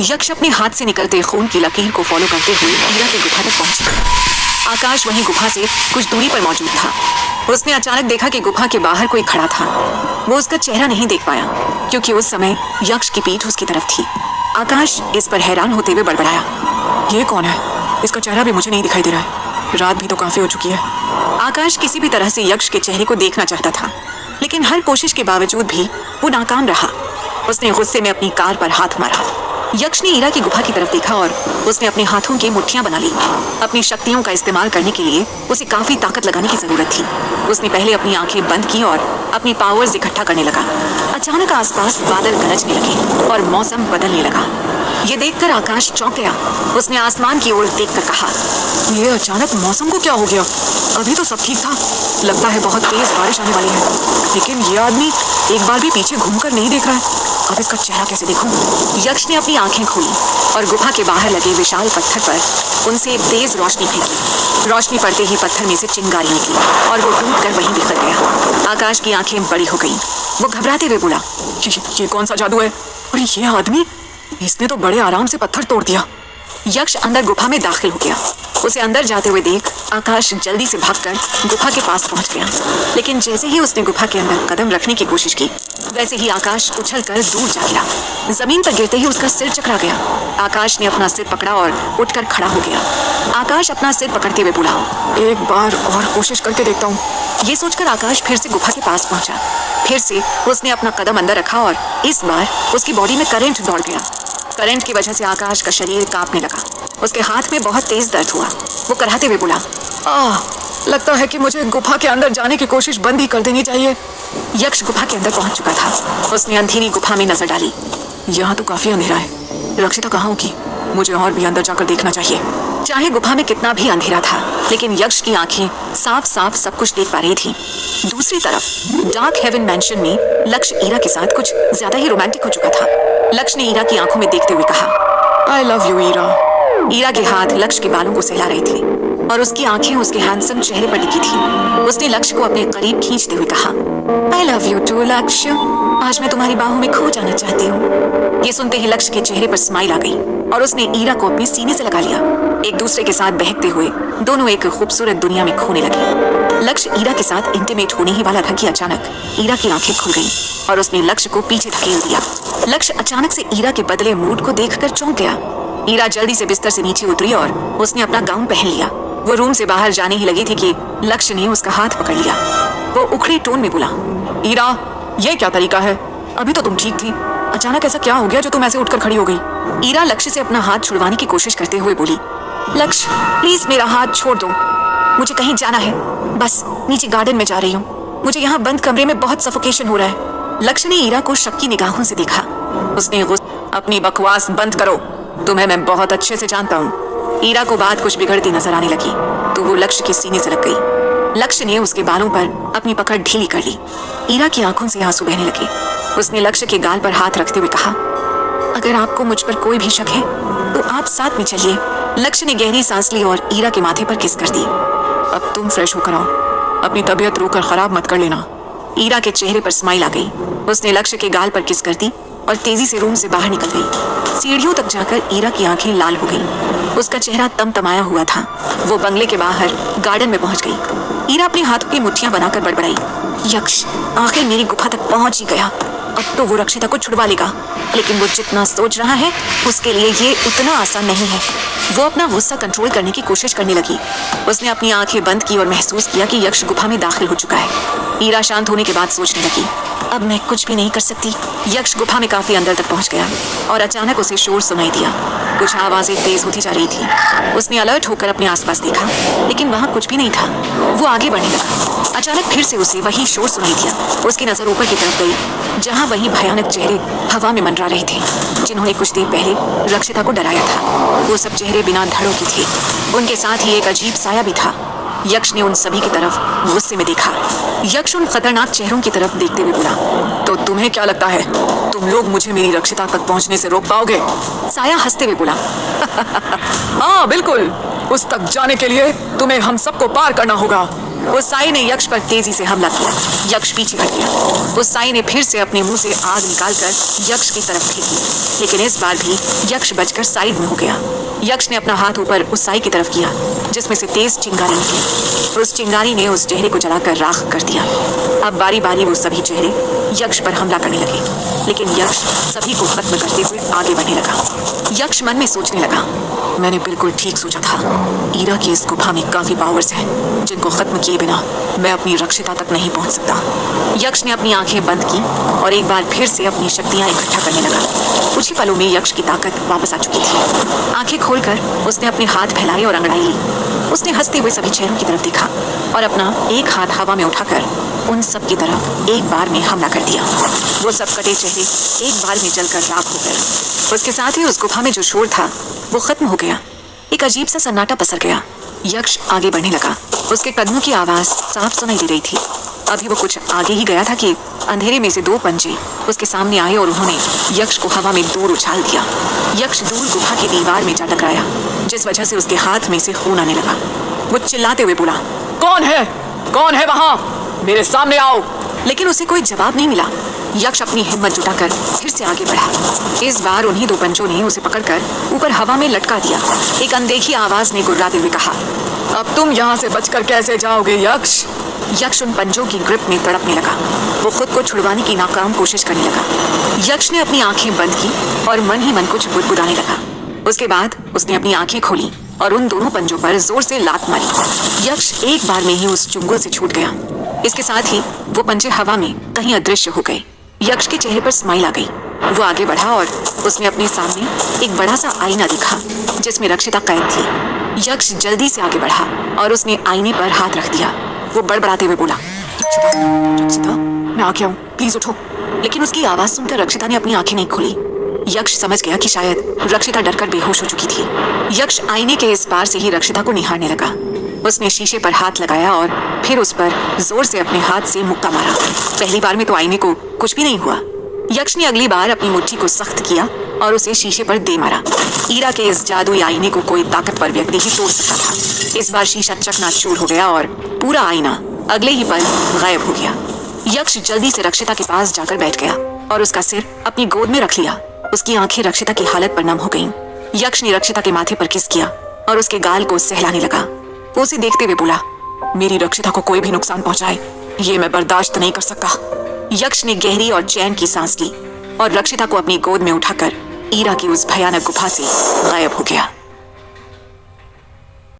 यक्ष अपने हाथ से निकलते खून की लकीर को फॉलो करते हुए ईरा की गुफा तक पहुंचा। आकाश वहीं गुफा से कुछ दूरी पर मौजूद था। उसने अचानक देखा कि गुफा के बाहर कोई खड़ा था। वो उसका चेहरा नहीं देख पाया क्योंकि उस समय यक्ष की पीठ उसकी तरफ थी। आकाश इस पर हैरान होते हुए बड़बड़ाया, ये कौन है? इसका चेहरा भी मुझे नहीं दिखाई दे रहा है। रात भी तो काफी हो चुकी है। आकाश किसी भी तरह से यक्ष के चेहरे को देखना चाहता था, लेकिन हर कोशिश के बावजूद भी वो नाकाम रहा। उसने गुस्से में अपनी कार पर हाथ मारा। यक्ष ने ईरा की गुफा की तरफ देखा और उसने अपने हाथों की मुट्ठियां बना ली। अपनी शक्तियों का इस्तेमाल करने के लिए उसे काफी ताकत लगाने की जरूरत थी। उसने पहले अपनी आंखें बंद की और अपनी पावर्स इकट्ठा करने लगा। अचानक आसपास बादल गरजने लगे और मौसम बदलने लगा। ये देखकर आकाश चौंक गया। उसने आसमान की ओर देखकर कहा, ये अचानक मौसम को क्या हो गया? अभी तो सब ठीक था। लगता है बहुत तेज बारिश आने वाली है। लेकिन ये आदमी एक बार भी पीछे घूमकर नहीं देख रहा है। अब इसका चेहरा कैसे देखूं? यक्ष ने अपनी आंखें खोली और गुफा के बाहर लगे विशाल पत्थर पर उनसे एक तेज रोशनी फेंकी। रोशनी पड़ते ही पत्थर में से चिंगारी निकली और वो टूटकर वहीं बिखर गया। आकाश की आंखें बड़ी हो गईं। वो घबराते हुए बोला, ये कौन सा जादू है? और ये आदमी, इसने तो बड़े आराम से पत्थर तोड़ दिया। यक्ष अंदर गुफा में दाखिल हो गया। उसे अंदर जाते हुए देख आकाश जल्दी से भागकर गुफा के पास पहुंच गया। लेकिन जैसे ही उसने गुफा के अंदर कदम रखने की कोशिश की, वैसे ही आकाश उछलकर दूर जा गिरा। जमीन पर गिरते ही उसका सिर चकरा गया। आकाश ने अपना सिर पकड़ा और उठकर खड़ा हो गया। आकाश अपना सिर पकड़ते हुए बोला, एक बार और कोशिश करके देखता हूँ। ये सोचकर आकाश फिर से गुफा के पास पहुंचा। फिर से उसने अपना कदम अंदर रखा और इस बार उसकी बॉडी में करंट दौड़ गया। करंट की वजह से आकाश का शरीर कांपने लगा। उसके हाथ में बहुत तेज दर्द हुआ। वो कराहते हुए बोला, लगता है कि मुझे गुफा के अंदर जाने की कोशिश बंद ही कर देनी चाहिए। यक्ष गुफा के अंदर पहुंच चुका था। उसने अंधेरी गुफा में नजर डाली। यहाँ तो काफी अंधेरा है। रक्षिता कहाँ होगी? मुझे और भी अंदर जाकर देखना चाहिए। चाहे गुफा में कितना भी अंधेरा था, लेकिन यक्ष की आंखें साफ साफ सब कुछ देख पा रही थी। दूसरी तरफ डार्क हेवन मैंशन में लक्ष्य ईरा के साथ कुछ ज्यादा ही रोमांटिक हो चुका था। लक्ष्य ने ईरा की आंखों में देखते हुए कहा, I love you Ira. Ira के हाथ लक्ष्य के बालों को सहला रही थी और उसकी आंखें उसके हैंडसम चेहरे पर टिकी थी। उसने लक्ष्य को अपने करीब खींचते हुए कहा, आई लव यू टू लक्ष्य। आज मैं तुम्हारी बाहों में खो जाना चाहती हूँ। ये सुनते ही लक्ष्य के चेहरे पर स्माइल आ गई और उसने ईरा को अपने सीने से लगा लिया। एक दूसरे के साथ बहकते हुए दोनों एक खूबसूरत दुनिया में खोने लगे। लक्ष्य ईरा के साथ इंटीमेट होने ही वाला था कि अचानक ईरा की आंखें खुल गईं और उसने लक्ष्य को पीछे धकेल दिया। लक्ष्य अचानक से ईरा के बदले मूड को देखकर चौंक गया। ईरा जल्दी से बिस्तर से नीचे उतरी और उसने अपना गाउन पहन लिया। वो रूम से बाहर जाने ही लगी थी कि लक्ष्य ने उसका हाथ पकड़ लिया। वो उखड़ी टोन में बोला, ईरा, ये क्या तरीका है? अभी तो तुम ठीक थी। अचानक ऐसा क्या हो गया जो तुम ऐसे उठकर खड़ी हो गई? ईरा लक्ष्य से अपना हाथ छुड़वाने की कोशिश करते हुए बोली, लक्ष्य प्लीज मेरा हाथ छोड़ दो। मुझे कहीं जाना है। बस नीचे गार्डन में जा रही हूँ। मुझे यहाँ बंद कमरे में बहुत सफोकेशन हो रहा है। लक्ष्य ने ईरा को शक की निगाहों से देखा। उसने अपनी बकवास बंद करो। तुम्हें मैं बहुत अच्छे से जानता हूँ। ईरा को बात कुछ बिगड़ती नजर आने लगी तो वो लक्ष्य के सीने से लग गई। लक्ष्य ने उसके बालों पर अपनी पकड़ ढीली कर ली। ईरा की आंखों से आंसू बहने लगे। उसने लक्ष्य के गाल पर हाथ रखते हुए कहा, अगर आपको मुझ पर कोई भी शक है तो आप साथ में चलिए। लक्ष्य ने गहरी सांस ली और ईरा के माथे पर किस कर दी। अब तुम फ्रेश होकर आओ। अपनी तबीयत रोकर खराब मत कर लेना। ईरा के चेहरे पर स्माइल आ गई। उसने लक्ष्य के गाल पर किस कर दी और तेजी से रूम से बाहर निकल गई। सीढ़ियों तक जाकर ईरा की आंखें लाल हो गईं। उसका चेहरा तमतमाया हुआ था। वो बंगले के बाहर गार्डन में पहुंच गई। ईरा अपने हाथों की मुट्ठियां बनाकर बड़बड़ाई, यक्ष आखिर मेरी गुफा तक पहुंच ही गया। अब तो वो रक्षिता को छुड़वा लेगा, लेकिन वो जितना सोच रहा है उसके लिए ये उतना आसान नहीं है। वो अपना गुस्सा कंट्रोल करने की कोशिश करने लगी। उसने अपनी आंखें बंद की और महसूस किया कि यक्ष गुफा में दाखिल हो चुका है। ईरा शांत होने के बाद सोचने लगी, अब मैं कुछ भी नहीं कर सकती। यक्ष गुफा में काफी अंदर तक पहुंच गया और अचानक उसे शोर सुनाई दिया। कुछ आवाजें तेज होती जा रही थी। उसने अलर्ट होकर अपने आसपास देखा, लेकिन वहां कुछ भी नहीं था। वो आगे बढ़ने लगा। अचानक फिर से उसे वही शोर सुनाई दिया। उसकी नजर ऊपर की तरफ गई, जहां वही भयानक चेहरे हवा में मंडरा रहे थे, जिन्होंने कुछ देर पहले रक्षिता को डराया था। वो सब चेहरे बिना धड़ों के थे। उनके साथ ही एक अजीब साया भी था। यक्ष ने उन सभी की तरफ गुस्से में देखा। यक्ष उन खतरनाक चेहरों की तरफ देखते हुए बोला, तो तुम्हें क्या लगता है तुम लोग मुझे मेरी रक्षिता तक पहुंचने से रोक पाओगे? साया हंसते हुए बोला, हाँ बिल्कुल, उस तक जाने के लिए तुम्हें हम सबको पार करना होगा। उस साई ने यक्ष पर तेजी से हमला किया। यक्ष पीछे हट गया। उस साई ने फिर से अपने मुंह से आग निकालकर यक्ष की तरफ फेंकी, लेकिन इस बार भी यक्ष बचकर साइड में हो गया। यक्ष ने अपना हाथ ऊपर उस साई की तरफ किया, जिसमें से तेज चिंगारी निकली। उस चिंगारी ने उस चेहरे को जलाकर राख कर दिया। अब बारी बारी वो सभी चेहरे यक्ष पर हमला करने लगे, लेकिन यक्ष सभी को खत्म करते हुए आगे बढ़ने लगा। यक्ष मन में सोचने लगा, मैंने बिल्कुल ठीक सोचा था। ईरा की इस गुफा में काफी पावर्स हैं, जिनको खत्म किए बिना मैं अपनी रक्षिता तक नहीं पहुंच सकता। यक्ष ने अपनी आंखें बंद की और एक बार फिर से अपनी शक्तियां इकट्ठा करने लगा। कुछ ही पलों में यक्ष की ताकत वापस आ चुकी थी। आंखें खोलकर उसने अपने हाथ फैलाए और अंगड़ाई ली। उसने हंसते हुए सभी चेहरों की तरफ देखा और अपना एक हाथ हवा में उठाकर उन सब की तरफ एक बार में हमला कर दिया। वो सब कटे चेहरे एक बार में जलकर राख हो गए। उसके साथ ही उस गुफा में जो शोर था वो खत्म हो गया। एक अजीब सा सन्नाटा पसर गया। यक्ष आगे बढ़ने लगा। उसके कदमों की आवाज साफ सुनाई दे रही थी। अभी वो कुछ आगे ही गया था कि अंधेरे में से दो पंजे उसके सामने आए और उन्होंने यक्ष को हवा में दूर उछाल दिया। यक्ष दूर गुफा की दीवार में जा टकराया, जिस वजह से उसके हाथ में से खून आने लगा। वो चिल्लाते हुए बोला, कौन है? कौन है वहां? मेरे सामने आओ। लेकिन उसे कोई जवाब नहीं मिला। यक्ष अपनी हिम्मत जुटाकर फिर से आगे बढ़ा। इस बार उन्हीं दो पंचों ने उसे पकड़कर ऊपर हवा में लटका दिया। एक अनदेखी आवाज ने गुर्राते हुए कहा, अब तुम यहाँ से बचकर कैसे जाओगे यक्ष? यक्ष उन पंजों की ग्रिप में तड़पने लगा। वो खुद को छुड़वाने की नाकाम कोशिश करने लगा। यक्ष ने अपनी आंखें बंद की और मन ही मन कुछ बुदबुदाने लगा। उसके बाद उसने अपनी आंखें खोली और उन दोनों पंजों पर जोर से लात मारी। यक्ष एक बार में ही उस चुंगल से छूट गया। इसके साथ ही वो पंजे हवा में कहीं अदृश्य हो गए। यक्ष के चेहरे पर स्माइल आ गई। वो आगे बढ़ा और उसने अपने सामने एक बड़ा सा आईना देखा, जिसमें रक्षिता कैद थी। यक्ष जल्दी से आगे बढ़ा और उसने आईने पर हाथ रख दिया। वो बड़बड़ाते हुए बोला, रक्षिता, मैं आ गया हूँ, प्लीज उठो। लेकिन उसकी आवाज सुनकर रक्षिता ने अपनी आंखें नहीं खोली। यक्ष समझ गया कि शायद रक्षिता डरकर बेहोश हो चुकी थी। यक्ष आईने के इस पार से ही रक्षिता को निहारने लगा। उसने शीशे पर हाथ लगाया और फिर उस पर जोर से अपने हाथ से मुक्का मारा। पहली बार में तो आईने को कुछ भी नहीं हुआ। यक्ष ने अगली बार अपनी मुट्ठी को सख्त किया और उसे शीशे पर दे मारा। ईरा के इस जादुई आईने को कोई ताकतवर व्यक्ति ही तोड़ सकता था। इस बार शीशा चकनाचूर हो गया और पूरा आईना अगले ही पल गायब हो गया। यक्ष जल्दी से रक्षिता के पास जाकर बैठ गया और उसका सिर अपनी गोद में रख लिया। उसकी आंखें रक्षिता की हालत पर नम हो गईं। यक्ष ने रक्षिता के माथे पर किस किया और उसके गाल को सहलाने लगा। वो उसे देखते हुए बोला, मेरी रक्षिता को कोई भी नुकसान पहुंचाए, ये मैं बर्दाश्त नहीं कर सकता। यक्ष ने गहरी और चैन की सांस ली और रक्षिता को अपनी गोद में उठाकर ईरा की उस भयानक गुफा से गायब हो गया।